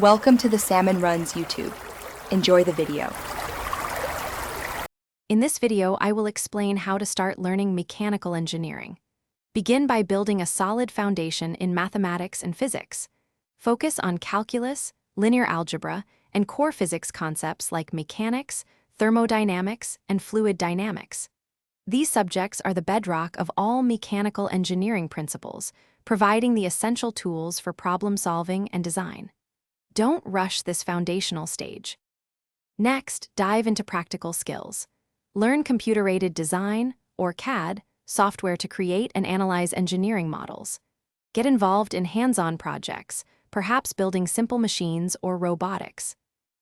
Welcome to the Salmon Runs YouTube. Enjoy the video. In this video, I will explain how to start learning mechanical engineering. Begin by building a solid foundation in mathematics and physics. Focus on calculus, linear algebra, and core physics concepts like mechanics, thermodynamics, and fluid dynamics. These subjects are the bedrock of all mechanical engineering principles, providing the essential tools for problem solving and design. Don't rush this foundational stage. Next, dive into practical skills. Learn computer-aided design, or CAD, software to create and analyze engineering models. Get involved in hands-on projects, perhaps building simple machines or robotics.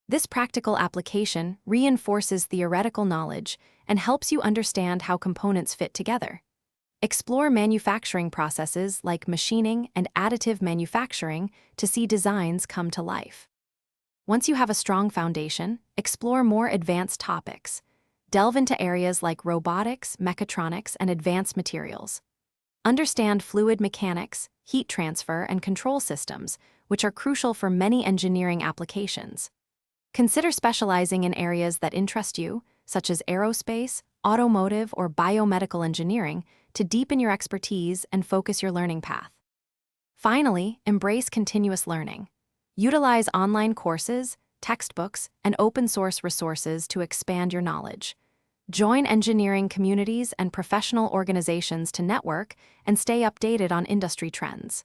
This practical application reinforces theoretical knowledge and helps you understand how components fit together. Explore manufacturing processes like machining and additive manufacturing to see designs come to life. Once you have a strong foundation, explore more advanced topics. Delve into areas like robotics, mechatronics, and advanced materials. Understand fluid mechanics, heat transfer, and control systems, which are crucial for many engineering applications. Consider specializing in areas that interest you, such as aerospace, automotive, or biomedical engineering, to deepen your expertise and focus your learning path. Finally, embrace continuous learning. Utilize online courses, textbooks, and open-source resources to expand your knowledge. Join engineering communities and professional organizations to network and stay updated on industry trends.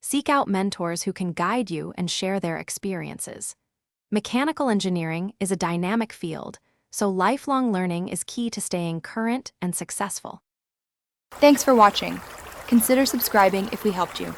Seek out mentors who can guide you and share their experiences. Mechanical engineering is a dynamic field, so lifelong learning is key to staying current and successful. Thanks for watching. Consider subscribing if we helped you.